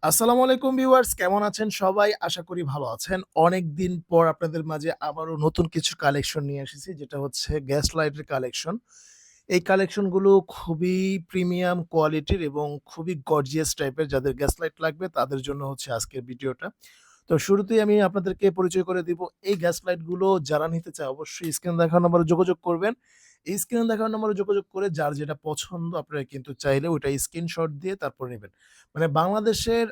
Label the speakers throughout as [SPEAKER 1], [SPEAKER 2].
[SPEAKER 1] আসসালামু আলাইকুম ভিউয়ার্স, কেমন আছেন সবাই? আশা করি ভালো আছেন। অনেকদিন পর আপনাদের মাঝে আবারও নতুন কিছু কালেকশন নিয়ে এসেছি, যেটা হচ্ছে গ্যাস লাইটের কালেকশন। এই কালেকশনগুলো খুবই প্রিমিয়াম কোয়ালিটির এবং খুবই গর্জিয়াস টাইপের। যাদের গ্যাস লাইট লাগবে তাদের জন্য হচ্ছে আজকের ভিডিওটা। তো শুরুতেই আমি আপনাদেরকে পরিচয় করে দিব। এই গ্যাস লাইটগুলো যারা নিতে চায় অবশ্যই স্ক্রিনে দেখানো নম্বরে যোগাযোগ করবেন। এই স্ক্রিনে দেখানো নম্বরে যোগাযোগ করে যার যেটা পছন্দ আপনারা কিন্তু চাইলে ওইটা স্ক্রিনশট দিয়ে তারপর নিবেন। মানে বাংলাদেশের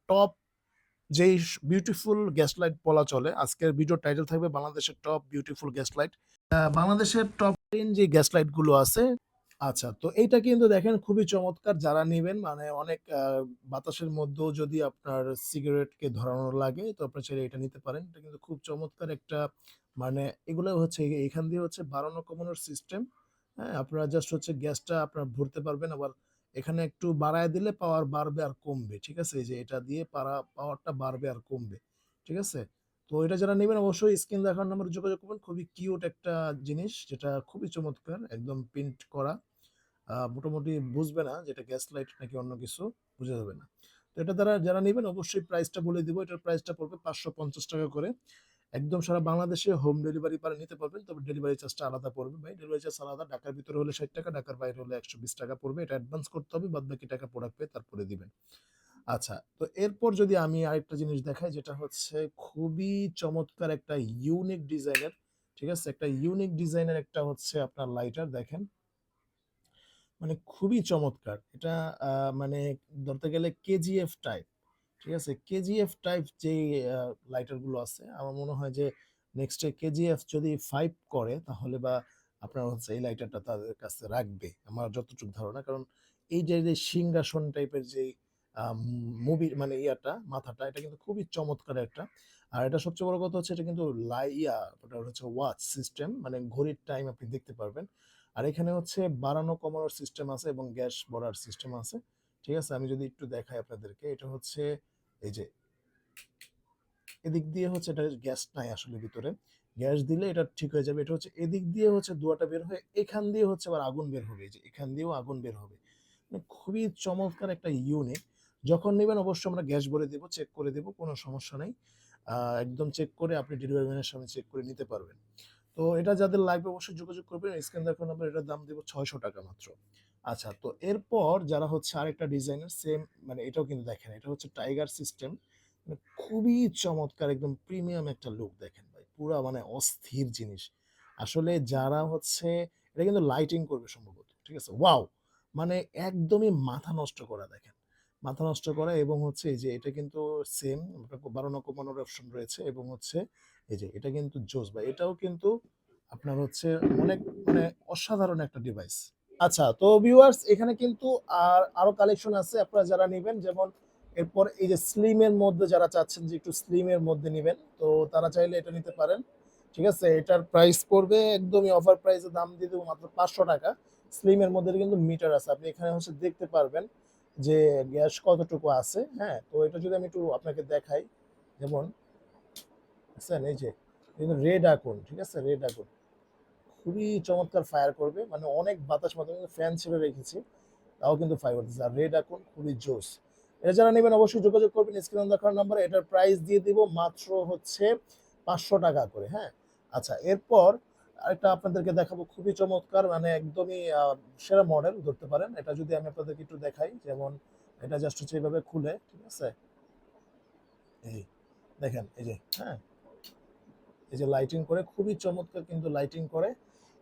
[SPEAKER 1] টপ যেই বিউটিফুল গ্যাস লাইট বলা চলে। আজকের ভিডিওর টাইটেল থাকবে বাংলাদেশের টপ বিউটিফুল গ্যাস লাইট। বাংলাদেশের টপ 10 যে গ্যাস লাইট গুলো আছে। আচ্ছা, তো এইটা কিন্তু দেখেন খুবই চমৎকার। যারা নিবেন মানে অনেক বাতাসের মধ্যেও যদি আপনার সিগারেটকে ধরানো লাগে তো আপনারা চাইলে এটা নিতে পারেন। এটা কিন্তু খুব চমৎকার একটা মানে এগুলো হচ্ছে এখান দিয়ে হচ্ছে বাড়ানো কমানোর সিস্টেম। হ্যাঁ? আপনারা জাস্ট হচ্ছে গ্যাসটা আপনারা ভরতে পারবেন। আবার এখানে একটু বাড়ায় দিলে পাওয়ার বাড়বে আর কমবে। ঠিক আছে? এই যে এটা দিয়ে পাওয়ারটা বাড়বে আর কমবে। ঠিক আছে? তো এটা যারা নিবেন অবশ্যই স্ক্রিন দেখানো নম্বরে যোগাযোগ করবেন। খুবই কিউট একটা জিনিস যেটা খুবই চমৎকার। একদম প্রিন্ট করা। মোটামুটি বুঝবে না যে এটা গ্যাস লাইট নাকি অন্য কিছু, বুঝা যাবে না। তো এটা দ্বারা যারা নিবেন অবশ্যই প্রাইসটা বলে দিব। এটার প্রাইসটা পড়বে ৳৫৫০ করে। একদম সারা বাংলাদেশে হোম ডেলিভারি পারে নিতে পারবেন। তবে ডেলিভারি চার্জটা আলাদা পড়বে ভাই। ডেলিভারি চার্জ আলাদা। ঢাকার ভিতরে হলে ৳৬০, ঢাকার বাইরে হলে ৳১২০ পড়বে। এটা অ্যাডভান্স করতে হবে। বাদবাকি টাকা প্রোডাক্ট পেয়ে তারপরে দিবেন। আচ্ছা, তো এরপর যদি আমি আরেকটা জিনিস দেখাই যেটা হচ্ছে খুবই চমৎকার একটা ইউনিক ডিজাইনের, ঠিক আছে? একটা ইউনিক ডিজাইনের একটা হচ্ছে আপনার লাইটার দেখেন। মানে খুবই চমৎকার। এটা আ মানে ধরতে গেলে কেজিএফ টাইপ। ঠিক আছে? কেজিএফ টাইপ যেই লাইটার গুলো আছে, আমার মনে হয় যে নেক্সট এ কেজিএফ যদি 5 করে তাহলে বা আপনার হচ্ছে এই লাইটারটা তাদের কাছে রাখবে। আমার যতটুকু ধারণা। কারণ এই যে সিংহাসন টাইপের যেই মুভির মানে মাথাটা এটা কিন্তু খুবই চমৎকার একটা। আর এটা সবচেয়ে বড় কথা হচ্ছে এটা কিন্তু ওটা হচ্ছে ওয়াচ সিস্টেম মানে ঘড়ির টাইম আপনি দেখতে পারবেন। আর এখানে হচ্ছে বাড়ানো কমানোর সিস্টেম আছে এবং গ্যাস ভরার সিস্টেম আছে। ঠিক আছে? আমি যদি একটু দেখাই আপনাদেরকে, এটা হচ্ছে এই যে এদিক দিয়ে হচ্ছে এটা গ্যাস নাই আসলে ভিতরে। গ্যাস দিলে এটা ঠিক হয়ে যাবে। এটা হচ্ছে এদিক দিয়ে হচ্ছে ধোঁয়াটা বের হয়ে এখান দিয়ে হচ্ছে আবার আগুন বের হবে। এই যে এখান দিয়েও আগুন বের হবে। মানে খুবই চমৎকার একটা ইউনিক। যখন নিবেন অবশ্যই আমরা গ্যাস ভরে দিব, চেক করে দিব, কোনো সমস্যা নাই। একদম চেক করে আপনি ডেলিভারি ম্যানের সামনে চেক করে নিতে পারবেন। তো এটা যাদের লাগবে অবশ্যই যোগাযোগ করবেন। স্ক্রিন দেখানো নাম্বার, এটার দাম দিব ৳৬০০ মাত্র। আচ্ছা, তো এরপর যারা হচ্ছে আরেকটা ডিজাইনের সেম মানে এটাও কিন্তু দেখেন, এটা হচ্ছে টাইগার সিস্টেম। মানে খুবই চমৎকার একদম প্রিমিয়াম একটা লুক দেখেন ভাই। পুরা মানে অস্থির জিনিস। আসলে যারা হচ্ছে এটা কিন্তু লাইটিং করবে সম্ভবত। ঠিক আছে? ওয়াও! মানে একদমই মাথা নষ্ট করা দেখেন। মাথা নষ্ট করা এবং হচ্ছে এই যে এটা কিন্তু সেম বাড়ানো কমানোর অপশন রয়েছে এবং হচ্ছে এই যে এটা কিন্তু জোস ভাই। এটাও কিন্তু আপনার হচ্ছে অনেক মানে অসাধারণ একটা ডিভাইস। আচ্ছা, তো ভিউয়ার্স এখানে কিন্তু আরো কালেকশন আছে আপনারা যারা নিবেন, যেমন এরপর এই যে স্লিম এর মধ্যে যারা চাচ্ছেন যে একটু স্লিম এর মধ্যে নিবেন, তো তারা চাইলে এটা নিতে পারেন। ঠিক আছে? এটার প্রাইস পড়বে একদমই অফার প্রাইসে দাম দিয়ে দেব মাত্র ৳৫০০। স্লিম এর মধ্যে কিন্তু মিটার আছে। আপনি এখানে হচ্ছে দেখতে পারবেন যে গ্যাস কতটুকু আছে, হ্যাঁ? তো এটা যদি আমি একটু আপনাকে দেখাই, যেমন দেখছেন এই যে কিন্তু রেড আগুন, ঠিক আছে? রেড আগুন। খুবই চমৎকার ফায়ার করবে। মানে অনেক বাতাস মাধ্যমে ফ্যান ছেড়ে রেখেছি। তাও কিন্তু ফায়ার করতেছে। আর রেড আগুন খুবই জোস। এটা যারা নেবেন অবশ্যই যোগাযোগ করবেন স্ক্রিনে দেখানো নাম্বারে। এটার প্রাইস দিয়ে দিব মাত্র হচ্ছে ৳৫০০ করে, হ্যাঁ? আচ্ছা, এরপর আরেকটা আপনাদেরকে দেখাবো খুবই চমৎকার মানে একদমই সেরা মডেল ধরতে পারেন। এটা যদি আমি আপনাদেরকে একটু দেখাই, যেমন এটা জাস্ট হচ্ছে এভাবে খুলে, ঠিক আছে? এই দেখেন এই যে, হ্যাঁ? এই যে লাইটিং করে খুবই চমৎকার কিন্তু লাইটিং করে।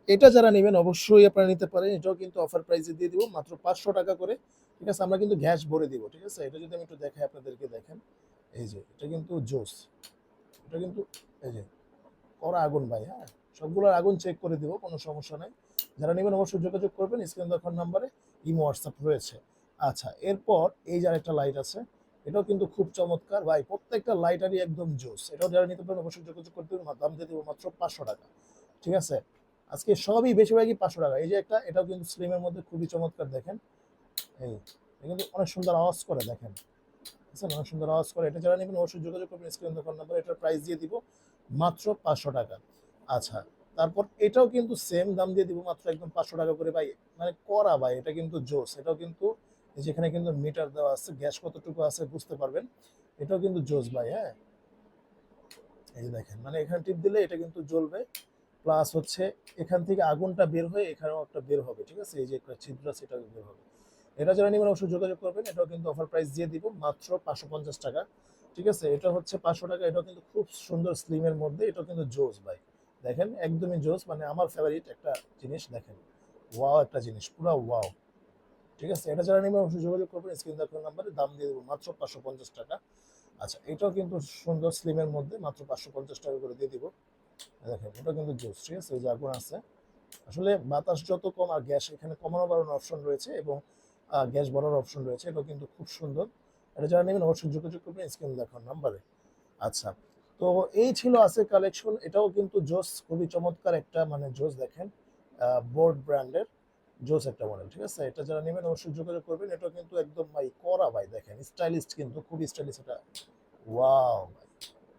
[SPEAKER 1] এটা যারা নিবেন অবশ্যই আপনারা নিতে পারেন। এটাও কিন্তু অফার প্রাইসে দিয়ে দিব মাত্র ৳৫০০ করে। ঠিক আছে? আমরা কিন্তু গ্যাস ভরে দিব। ঠিক আছে? এটা যদি আমি একটু দেখাই আপনাদেরকে দেখেন। এই যে এটা কিন্তু জোস। এটা কিন্তু এই যে কড়া আগুন ভাই, হ্যাঁ? সবগুলোর আগুন চেক করে দিব, কোনো সমস্যা নাই। যারা নিবেন অবশ্যই যোগাযোগ করবেন স্ক্রিনে দেখানো নাম্বারে। ইমো, হোয়াটসঅ্যাপ রয়েছে। আচ্ছা, এরপর এই যে আরেকটা লাইট আছে। এটাও কিন্তু খুব চমৎকার ভাই। প্রত্যেকটা লাইটারই একদম জোস। এটাও যারা নিতে পারেন অবশ্যই যোগাযোগ করতে হবে। দাম দিয়ে দিব মাত্র ৳৫০০। ঠিক আছে? আজকে সবই বেশিরভাগই ৳৫০০। এই যে একটা, এটাও কিন্তু স্লিমের মধ্যে খুবই চমৎকার দেখেন। এই, এটা কিন্তু অনেক সুন্দর আওয়াজ করে দেখেন। বুঝছেন? অনেক সুন্দর আওয়াজ করে। এটা যারা নিবেন অবশ্যই যোগাযোগ করবেন স্ক্রিনে দেখানো নাম্বারে। এটার প্রাইস দিয়ে দিব মাত্র ৳৫০০। আচ্ছা, তারপর এটাও কিন্তু সেম দাম দিয়ে দিব মাত্র একদম ৳৫০০ করে ভাই। মানে কড়া ভাই, এটা কিন্তু জোস। এটাও কিন্তু এই যে এখানে কিন্তু মিটার দেওয়া আছে, গ্যাস কতটুকু আছে বুঝতে পারবেন। এটাও কিন্তু জোস ভাই, হ্যাঁ? এই যে দেখেন, মানে এখানে টিপ দিলে এটা কিন্তু জ্বলবে। প্লাস হচ্ছে এখান থেকে আগুনটা বের হয়ে এখানেও একটা বের হবে, ঠিক আছে? এই যে একটা ছিদ্র আছে এটাও বের হবে। এটা যারা নেবেন অবশ্যই যোগাযোগ করবেন। এটাও কিন্তু অফার প্রাইস দিয়ে দিব মাত্র ৫৫০ টাকা। ঠিক আছে? এটা হচ্ছে ৫০০ টাকা। এটাও কিন্তু খুব সুন্দর স্লিমের মধ্যে। এটাও কিন্তু জোস ভাই। দেখেন একদমই জোস, মানে আমার ফেভারিট একটা জিনিস দেখেন। ওয়াও একটা জিনিস, পুরা ওয়াও। ঠিক আছে? এটা যারা নেবেন অবশ্যই যোগাযোগ করবেন। স্ক্রিন দেখানো নাম্বারে দাম দিয়ে দেব মাত্র ৫৫০ টাকা। আচ্ছা, এটাও কিন্তু সুন্দর স্লিমের মধ্যে মাত্র ৫৫০ টাকা করে দিয়ে দিব। দেখেন এটা কিন্তু জোস, ঠিক আছে? এই যে আগুন আছে। আসলে বাতাস যত কম আর গ্যাস এখানে কমানো বাড়ানোর অপশন রয়েছে এবং গ্যাস ভরার অপশন রয়েছে। এটা কিন্তু খুব সুন্দর। এটা যারা নেবেন অবশ্যই যোগাযোগ করবেন স্ক্রিনে দেখানো নাম্বারে। আচ্ছা, তো এই ছিল আজকের কালেকশন। এটাও কিন্তু জোস, খুবই চমৎকার একটা মানে জোস দেখেন। বোর্ড ব্র্যান্ডের জোস একটা মডেল, ঠিক আছে? এটা যারা নেবেন অবশ্যই যোগাযোগ করবেন। এটাও কিন্তু একদম ভাই কড়া ভাই, দেখেন স্টাইলিশ, কিন্তু খুবই স্টাইলিশ এটা। ওয়াও ভাই!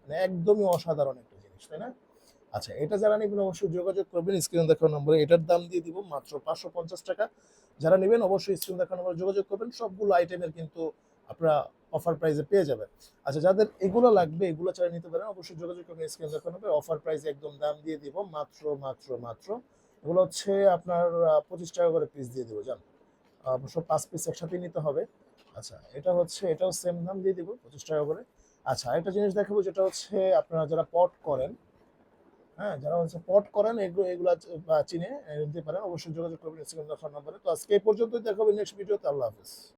[SPEAKER 1] মানে একদমই অসাধারণ একটা জিনিস, তাই না? আচ্ছা, এটা যারা নিবেন অবশ্যই যোগাযোগ করবেন স্ক্রিনে দেখানো নম্বরে। এটার দাম দিয়ে দিব মাত্র ৫৫০ টাকা। যারা নিবেন অবশ্যই স্ক্রিনে দেখানো নম্বরে যোগাযোগ করবেন। সবগুলো আইটেমের কিন্তু আপনারা অফার প্রাইসে পেয়ে যাবেন। আচ্ছা, যাদের এগুলো লাগবে এগুলো চাইলে নিতে পারেন। অবশ্যই যোগাযোগ করবেন স্ক্রিনে দেখানো নম্বরে। অফার প্রাইসে একদম দাম দিয়ে দিব মাত্র। এগুলো হচ্ছে আপনার ৳২৫ করে পিস দিয়ে দিব জান। অবশ্য ৫ পিস একসাথেই নিতে হবে। আচ্ছা, এটা হচ্ছে এটাও সেম দাম দিয়ে দিব ৳২৫ করে। আচ্ছা, আরেকটা জিনিস দেখাবো যেটা হচ্ছে আপনারা যারা পট করেন, হ্যাঁ, যারা হচ্ছে পট করেন এগুলা চিনে নিতে পারেন। অবশ্যই যোগাযোগ করবেন স্ক্রিনে দেখানো নম্বরে। তো আজকে এই পর্যন্তই, দেখা হবে নেক্সট ভিডিওতে। আল্লাহ হাফেজ।